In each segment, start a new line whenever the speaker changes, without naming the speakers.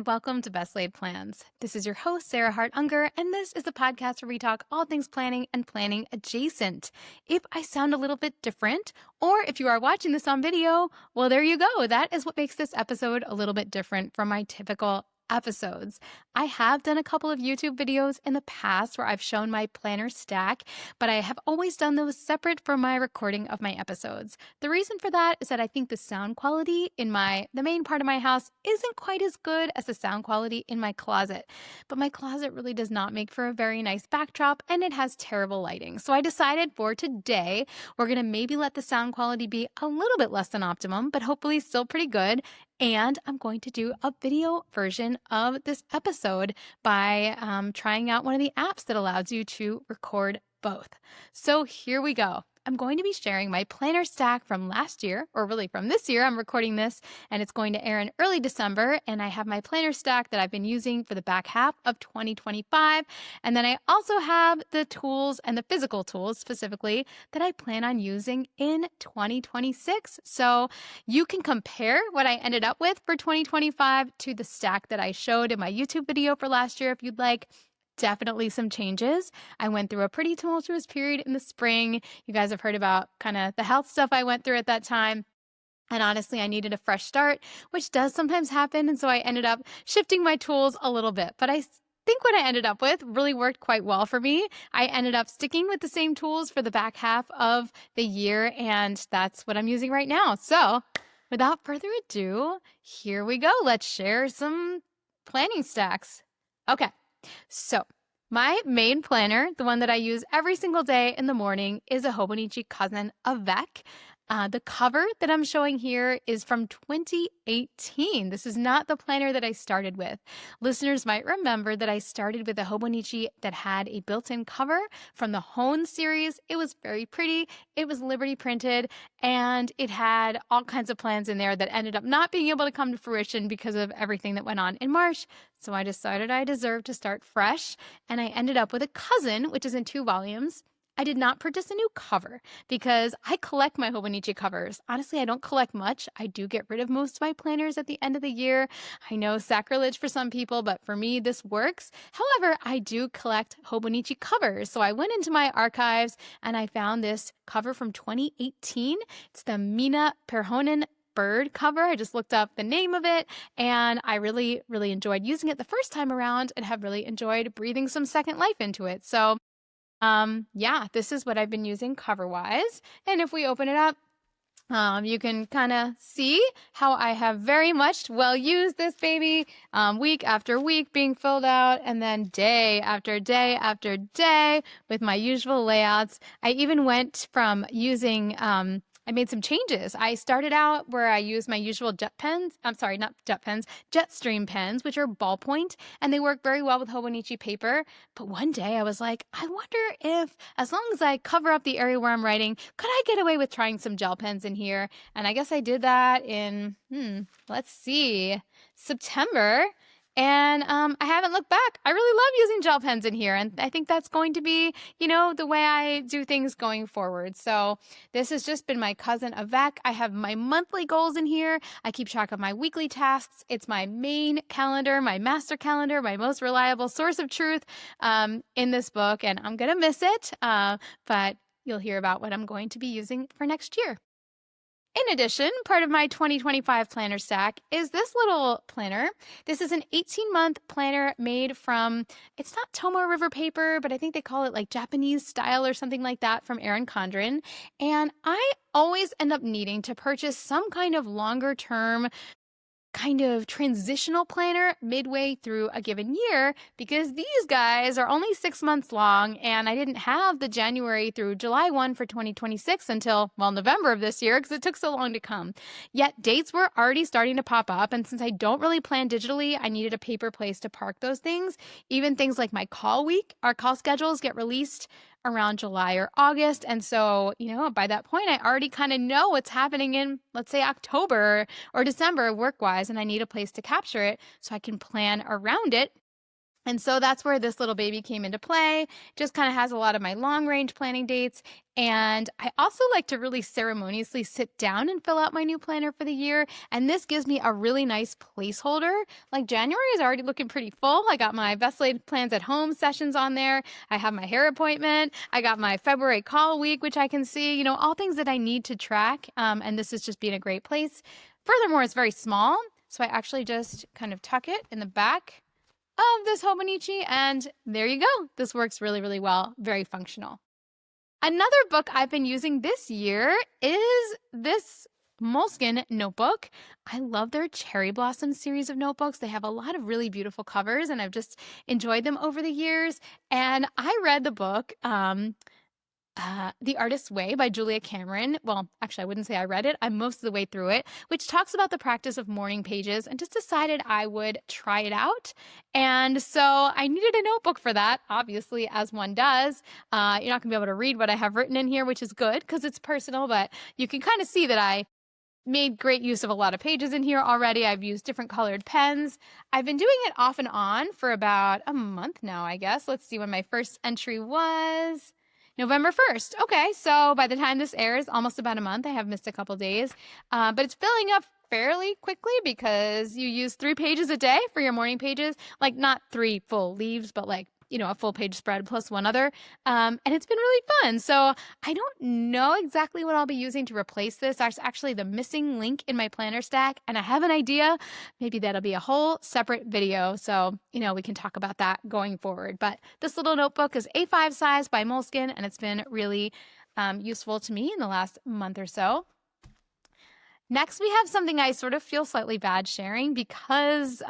Welcome to Best Laid Plans. This is your host, Sarah Hart Unger, and this is the podcast where we talk all things planning and planning adjacent. If I sound a little bit different, or if you are watching this on video, well, there you go. That is what makes this episode a little bit different from my typical episodes. I have done a couple of YouTube videos in the past where I've shown my planner stack, but I have always done those separate from my recording of my episodes. The reason for that is that I think the sound quality in the main part of my house isn't quite as good as the sound quality in my closet. But my closet really does not make for a very nice backdrop, and it has terrible lighting. So I decided for today, we're going to maybe let the sound quality be a little bit less than optimum, but hopefully still pretty good. And I'm going to do a video version of this episode by trying out one of the apps that allows you to record both. So here we go. I'm going to be sharing my planner stack from last year, or really from this year. I'm recording this and it's going to air in early December. And I have my planner stack that I've been using for the back half of 2025. And then I also have the tools and the physical tools specifically that I plan on using in 2026. So you can compare what I ended up with for 2025 to the stack that I showed in my YouTube video for last year if you'd like. Definitely some changes. I went through a pretty tumultuous period in the spring. You guys have heard about kind of the health stuff I went through at that time. And honestly, I needed a fresh start, which does sometimes happen. And so I ended up shifting my tools a little bit. But I think what I ended up with really worked quite well for me. I ended up sticking with the same tools for the back half of the year. And that's what I'm using right now. So without further ado, here we go. Let's share some planning stacks. Okay. So my main planner, the one that I use every single day in the morning, is a Hobonichi Cousin Avec. The cover that I'm showing here is from 2018. This is not the planner that I started with. Listeners might remember that I started with a Hobonichi that had a built-in cover from the Hone series. It was very pretty. It was Liberty printed, and it had all kinds of plans in there that ended up not being able to come to fruition because of everything that went on in March. So I decided I deserved to start fresh, and I ended up with a Cousin, which is in 2 volumes. I did not purchase a new cover because I collect my Hobonichi covers. Honestly, I don't collect much. I do get rid of most of my planners at the end of the year. I know sacrilege for some people, but for me, this works. However, I do collect Hobonichi covers. So I went into my archives and I found this cover from 2018. It's the Mina Perhonen bird cover. I just looked up the name of it and I really, really enjoyed using it the first time around and have really enjoyed breathing some second life into it. So yeah, this is what I've been using cover-wise. And if we open it up, you can kind of see how I have very much used this baby week after week being filled out, and then day after day after day with my usual layouts. I even went from using I made some changes. I started out where I used my usual Jetstream pens, which are ballpoint, and they work very well with Hobonichi paper. But one day I was like, I wonder if, as long as I cover up the area where I'm writing, could I get away with trying some gel pens in here? And I guess I did that in, let's see, September. And I haven't looked back. I really love using gel pens in here. And I think that's going to be, the way I do things going forward. So this has just been my Cousin Avec. I have my monthly goals in here. I keep track of my weekly tasks. It's my main calendar, my master calendar, my most reliable source of truth in this book. And I'm going to miss it. But you'll hear about what I'm going to be using for next year. In addition, part of my 2025 planner stack is this little planner. This is an 18-month planner made from, it's not Tomoe River paper, but I think they call it like Japanese style or something like that from Erin Condren. And I always end up needing to purchase some kind of longer term kind of transitional planner midway through a given year because these guys are only 6 months long and I didn't have the January through July one for 2026 until, November of this year because it took so long to come. Yet dates were already starting to pop up, and since I don't really plan digitally, I needed a paper place to park those things. Even things like my call week, our call schedules get released around July or August. And so, by that point, I already kind of know what's happening in, let's say, October or December work-wise, and I need a place to capture it so I can plan around it. And so that's where this little baby came into play. Just kind of has a lot of my long range planning dates. And I also like to really ceremoniously sit down and fill out my new planner for the year. And this gives me a really nice placeholder. Like January is already looking pretty full. I got my best laid plans at home sessions on there. I have my hair appointment. I got my February call week, which I can see, all things that I need to track. And this is just being a great place. Furthermore, it's very small. So I actually just kind of tuck it in the back of this Hobonichi, and there you go. This works really, really well. Very functional. Another book I've been using this year is this Moleskine notebook. I love their Cherry Blossom series of notebooks. They have a lot of really beautiful covers, and I've just enjoyed them over the years. And I read the book, The Artist's Way by Julia Cameron. Well, actually, I wouldn't say I read it. I'm most of the way through it, which talks about the practice of morning pages, and just decided I would try it out. And so I needed a notebook for that, obviously, as one does. You're not going to be able to read what I have written in here, which is good because it's personal, but you can kind of see that I made great use of a lot of pages in here already. I've used different colored pens. I've been doing it off and on for about a month now, I guess. Let's see when my first entry was. November 1st. Okay, so by the time this airs, almost about a month. I have missed a couple days, but it's filling up fairly quickly because you use 3 pages a day for your morning pages. Like not 3 full leaves, but like, a full page spread plus one other. And it's been really fun. So I don't know exactly what I'll be using to replace this. That's actually the missing link in my planner stack. And I have an idea. Maybe that'll be a whole separate video. So, we can talk about that going forward. But this little notebook is A5 size by Moleskine, and it's been really useful to me in the last month or so. Next, we have something I sort of feel slightly bad sharing because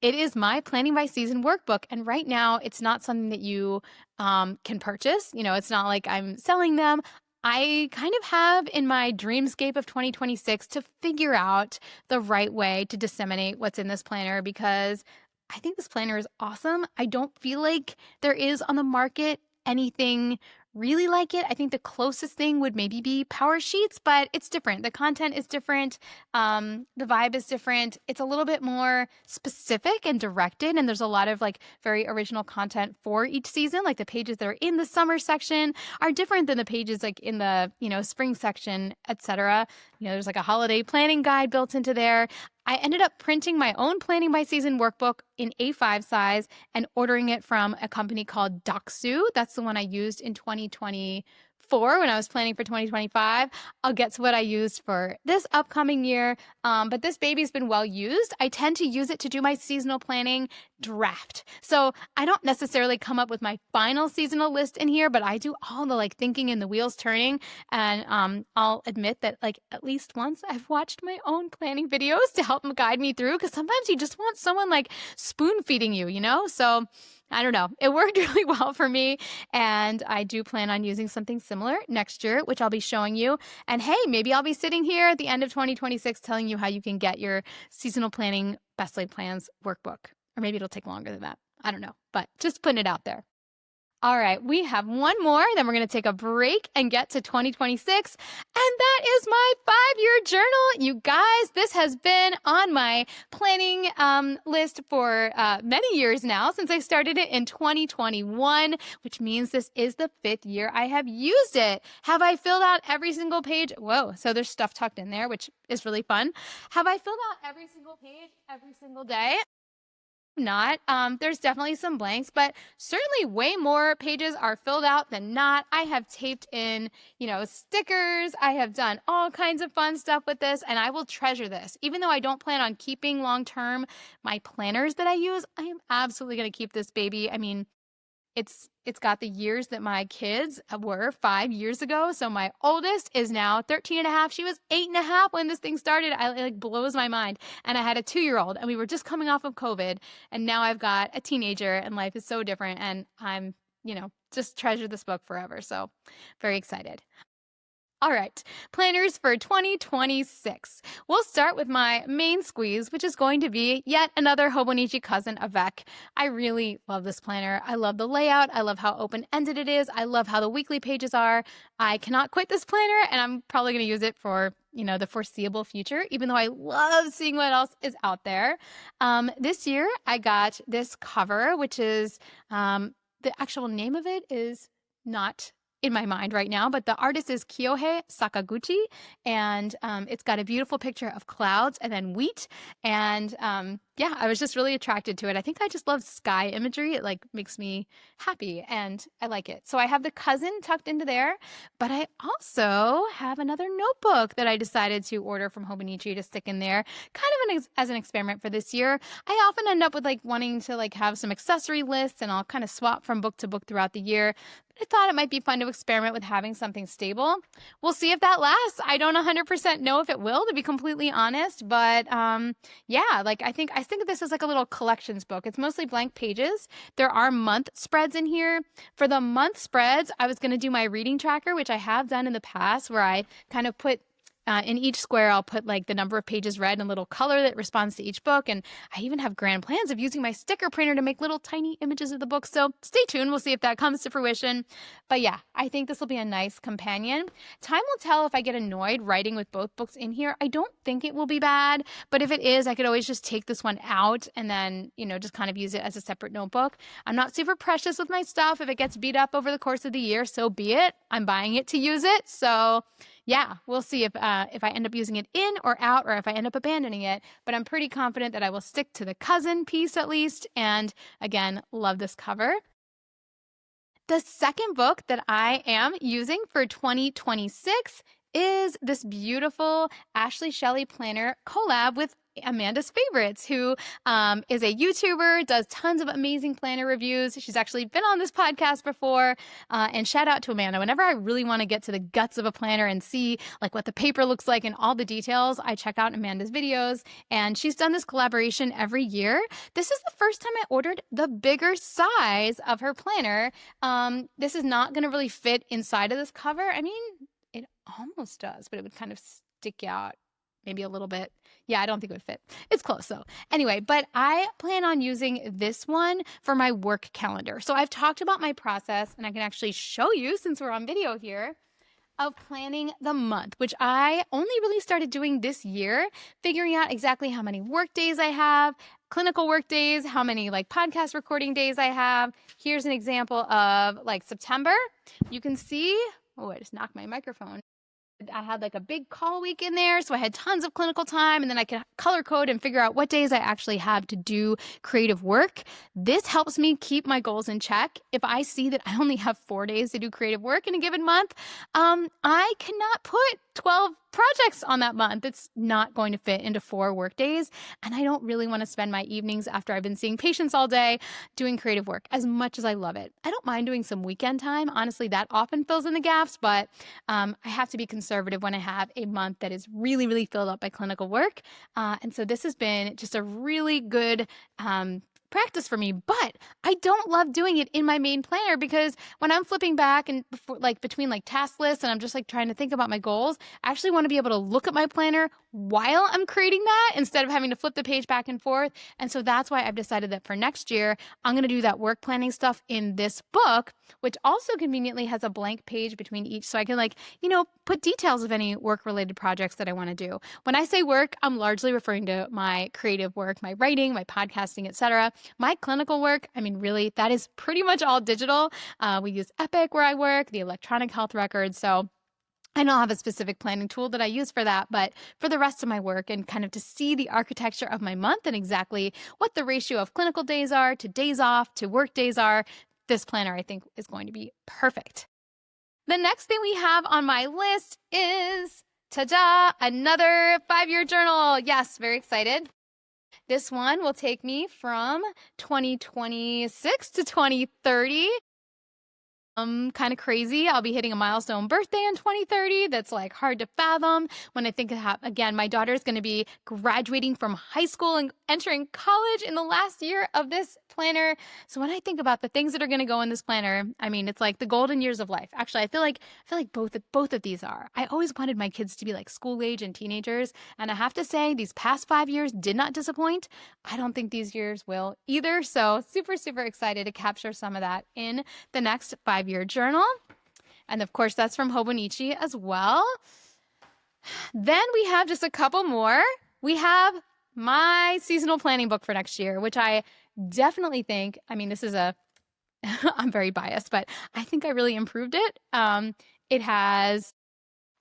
it is my Planning by Season workbook. And right now, it's not something that you can purchase. It's not like I'm selling them. I kind of have in my dreamscape of 2026 to figure out the right way to disseminate what's in this planner, because I think this planner is awesome. I don't feel like there is on the market anything really like it. I think the closest thing would maybe be Power Sheets, but it's different. The content is different. The vibe is different. It's a little bit more specific and directed, and there's a lot of like very original content for each season. Like the pages that are in the summer section are different than the pages like in the, spring section, etc. There's like a holiday planning guide built into there. I ended up printing my own Planning by Season workbook in A5 size and ordering it from a company called Doksu. That's the one I used in 2024 when I was planning for 2025. I'll get to what I used for this upcoming year, but this baby's been well used. I tend to use it to do my seasonal planning draft. So I don't necessarily come up with my final seasonal list in here, but I do all the like thinking and the wheels turning. And I'll admit that like at least once I've watched my own planning videos to help guide me through, because sometimes you just want someone like spoon feeding you, So I don't know. It worked really well for me, and I do plan on using something similar next year, which I'll be showing you. And hey, maybe I'll be sitting here at the end of 2026 telling you how you can get your seasonal planning best laid plans workbook. Or maybe it'll take longer than that. I don't know, but just putting it out there. All right, we have one more, then we're going to take a break and get to 2026. And that is my 5-year journal. You guys, this has been on my planning list for many years now, since I started it in 2021, which means this is the 5th year I have used it. Have I filled out every single page? Whoa, so there's stuff tucked in there, which is really fun. Have I filled out every single page every single day? Not. There's definitely some blanks, but certainly way more pages are filled out than not. I have taped in, stickers. I have done all kinds of fun stuff with this, and I will treasure this. Even though I don't plan on keeping long-term my planners that I use, I am absolutely going to keep this baby. I mean, it's got the years that my kids were 5 years ago. So my oldest is now 13 and a half. She was 8 and a half when this thing started. It like blows my mind. And I had a 2-year-old, and we were just coming off of COVID. And now I've got a teenager, and life is so different. And I'm, just treasure this book forever. So very excited. All right, planners for 2026. We'll start with my main squeeze, which is going to be yet another Hobonichi Cousin Avec. I really love this planner. I love the layout. I love how open-ended it is. I love how the weekly pages are. I cannot quit this planner, and I'm probably going to use it for, the foreseeable future, even though I love seeing what else is out there. This year, I got this cover, which is, the actual name of it is not in my mind right now, but the artist is Kyohei Sakaguchi, and it's got a beautiful picture of clouds and then wheat, and yeah, I was just really attracted to it. I think I just love sky imagery. It makes me happy, and I like it. So I have the cousin tucked into there, but I also have another notebook that I decided to order from Hobonichi to stick in there, kind of as an experiment for this year. I often end up with wanting to have some accessory lists, and I'll kind of swap from book to book throughout the year. I thought it might be fun to experiment with having something stable. We'll see if that lasts. I don't 100% know if it will, to be completely honest, but yeah, I think of this as a little collections book. It's mostly blank pages. There are month spreads in here. For the month spreads, I was going to do my reading tracker, which I have done in the past, where I kind of put in each square, I'll put the number of pages read and a little color that responds to each book. And I even have grand plans of using my sticker printer to make little tiny images of the book. So stay tuned. We'll see if that comes to fruition. But yeah, I think this will be a nice companion. Time will tell if I get annoyed writing with both books in here. I don't think it will be bad, but if it is, I could always just take this one out and then, just kind of use it as a separate notebook. I'm not super precious with my stuff. If it gets beat up over the course of the year, so be it. I'm buying it to use it. So yeah, we'll see if I end up using it in or out, or if I end up abandoning it. But I'm pretty confident that I will stick to the cousin piece at least. And again, love this cover. The second book that I am using for 2026 is this beautiful Ashley Shelley planner collab with Amanda's Favorites, who is a YouTuber, does tons of amazing planner reviews. She's actually been on this podcast before, and shout out to Amanda. Whenever I really want to get to the guts of a planner and see what the paper looks like and all the details, I check out Amanda's videos, and she's done this collaboration every year. This is the first time I ordered the bigger size of her planner. This is not going to really fit inside of this cover. I mean, it almost does, but it would kind of stick out maybe a little bit. Yeah, I don't think it would fit. It's close though. Anyway, but I plan on using this one for my work calendar. So I've talked about my process, and I can actually show you, since we're on video here, of planning the month, which I only really started doing this year, figuring out exactly how many work days I have, clinical work days, how many podcast recording days I have. Here's an example of September. You can see, oh, I just knocked my microphone. I had a big call week in there, so I had tons of clinical time, and then I could color code and figure out what days I actually have to do creative work. This helps me keep my goals in check. If I see that I only have 4 days to do creative work in a given month, I cannot put 12 projects on that month. It's not going to fit into 4 work days, and I don't really want to spend my evenings after I've been seeing patients all day doing creative work, as much as I love it. I don't mind doing some weekend time. Honestly, that often fills in the gaps, but I have to be conservative when I have a month that is really, really filled up by clinical work. And so this has been just a really good practice for me, but I don't love doing it in my main planner, because when I'm flipping back and between task lists, and I'm just trying to think about my goals, I actually want to be able to look at my planner while I'm creating that, instead of having to flip the page back and forth. And so that's why I've decided that for next year, I'm going to do that work planning stuff in this book, which also conveniently has a blank page between each, so I can put details of any work related projects that I want to do. When I say work, I'm largely referring to my creative work, my writing, my podcasting, etc. My clinical work, I mean, really, that is pretty much all digital. We use Epic where I work, the electronic health record. So I don't have a specific planning tool that I use for that, but for the rest of my work, and kind of to see the architecture of my month and exactly what the ratio of clinical days are to days off to work days are, this planner I think is going to be perfect. The next thing we have on my list is, ta-da, another 5-year journal. Yes, very excited. This one will take me from 2026 to 2030. kind of crazy. I'll be hitting a milestone birthday in 2030 that's like hard to fathom. When I think of again, my daughter is going to be graduating from high school and entering college in the last year of this planner. So when I think about the things that are going to go in this planner, I mean, it's like the golden years of life. Actually, I feel like both of these are. I always wanted my kids to be like school age and teenagers, and I have to say these past 5 years did not disappoint. I don't think these years will either. So super, super excited to capture some of that in the next 5-year journal. And of course, that's from Hobonichi as well. Then we have just a couple more. We have my seasonal planning book for next year, which I definitely think, I mean, this is I'm very biased, but I think I really improved it. It has,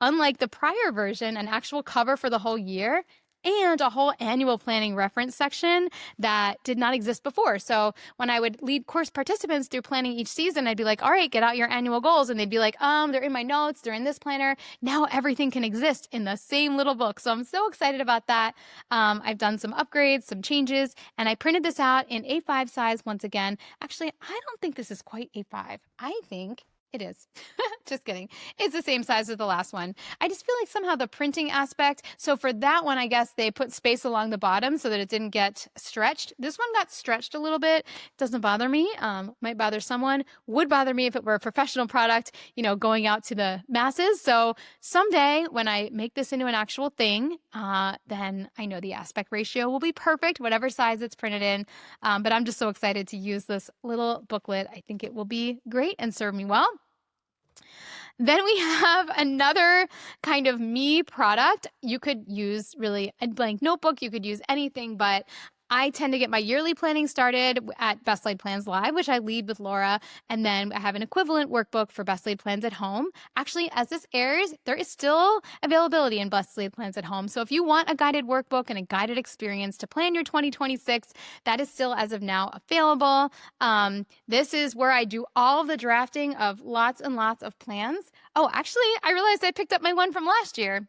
unlike the prior version, an actual cover for the whole year and a whole annual planning reference section that did not exist before. So when I would lead course participants through planning each season, I'd be like, all right, get out your annual goals. And they'd be like, they're in my notes, they're in this planner. Now everything can exist in the same little book. So I'm so excited about that. I've done some upgrades, some changes, and I printed this out in A5 size once again. Actually, I don't think this is quite A5. I think it is. Just kidding. It's the same size as the last one. I just feel like somehow the printing aspect, so for that one, I guess they put space along the bottom so that it didn't get stretched. This one got stretched a little bit. It doesn't bother me. Might bother someone. Would bother me if it were a professional product, going out to the masses. So someday when I make this into an actual thing, then I know the aspect ratio will be perfect, whatever size it's printed in. But I'm just so excited to use this little booklet. I think it will be great and serve me well. Then we have another kind of me product. You could use really a blank notebook. You could use anything, but I tend to get my yearly planning started at Best Laid Plans Live, which I lead with Laura. And then I have an equivalent workbook for Best Laid Plans at Home. Actually, as this airs, there is still availability in Best Laid Plans at Home. So if you want a guided workbook and a guided experience to plan your 2026, that is still, as of now, available. This is where I do all of the drafting of lots and lots of plans. Oh, actually, I realized I picked up my one from last year.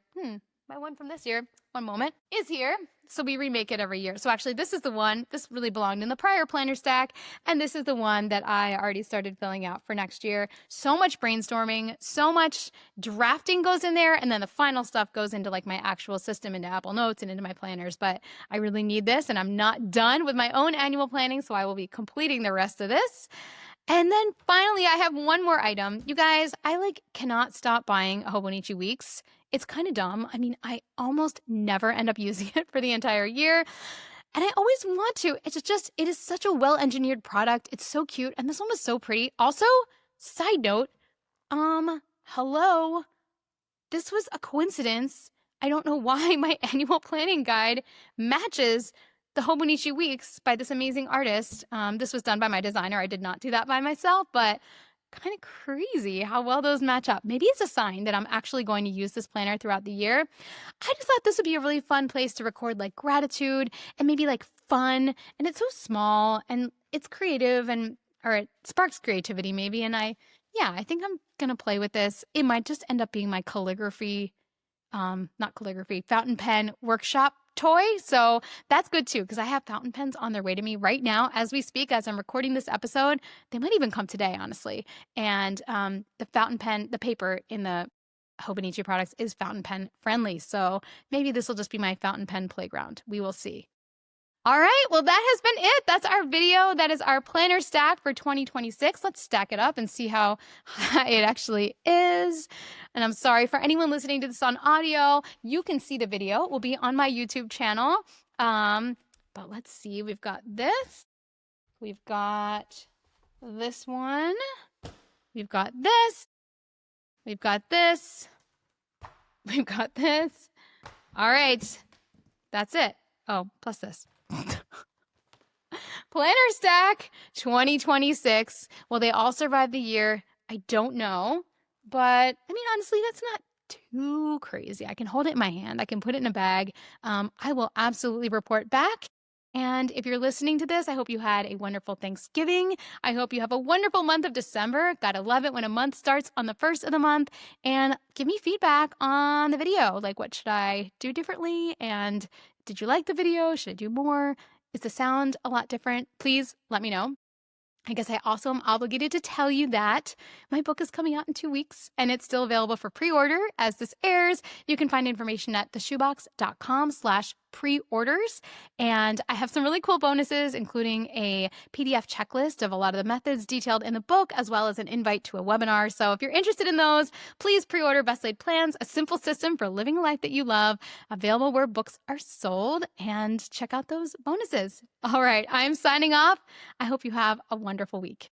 My one from this year, one moment, is here. So we remake it every year. So actually, this is the one, this really belonged in the prior planner stack. And this is the one that I already started filling out for next year. So much brainstorming, so much drafting goes in there. And then the final stuff goes into like my actual system, into Apple Notes and into my planners. But I really need this, and I'm not done with my own annual planning. So I will be completing the rest of this. And then finally, I have one more item. You guys, I cannot stop buying Hobonichi Weeks. It's kind of dumb. I mean, I almost never end up using it for the entire year. And I always want to. It is such a well-engineered product. It's so cute. And this one was so pretty. Also, side note, hello. This was a coincidence. I don't know why my annual planning guide matches the Hobonichi Weeks by this amazing artist. This was done by my designer. I did not do that by myself, but kind of crazy how well those match up. Maybe it's a sign that I'm actually going to use this planner throughout the year. I just thought this would be a really fun place to record like gratitude and maybe like fun. And it's so small and it's creative, or it sparks creativity maybe. And I think I'm going to play with this. It might just end up being my fountain pen workshop toy. So that's good too, because I have fountain pens on their way to me right now as we speak, as I'm recording this episode. They might even come today, honestly. And the fountain pen, the paper in the Hobonichi products is fountain pen friendly. So maybe this will just be my fountain pen playground. We will see. All right, well, that has been it. That's our video. That is our planner stack for 2026. Let's stack it up and see how it actually is. And I'm sorry for anyone listening to this on audio. You can see the video. It will be on my YouTube channel. But let's see. We've got this. We've got this one. We've got this. We've got this. We've got this. All right. That's it. Oh, plus this. Planner stack 2026. Will they all survive the year? I don't know. But I mean, honestly, that's not too crazy. I can hold it in my hand. I can put it in a bag. I will absolutely report back. And if you're listening to this, I hope you had a wonderful Thanksgiving. I hope you have a wonderful month of December. Gotta love it when a month starts on the first of the month. And give me feedback on the video. Like, what should I do differently? And did you like the video? Should I do more? Is the sound a lot different? Please let me know. I guess I also am obligated to tell you that my book is coming out in 2 weeks and it's still available for pre-order as this airs. You can find information at theshoebox.com/pre-orders. And I have some really cool bonuses, including a PDF checklist of a lot of the methods detailed in the book, as well as an invite to a webinar. So if you're interested in those, please pre-order Best Laid Plans, a simple system for living a life that you love, available where books are sold, and check out those bonuses. All right, I'm signing off. I hope you have a wonderful week.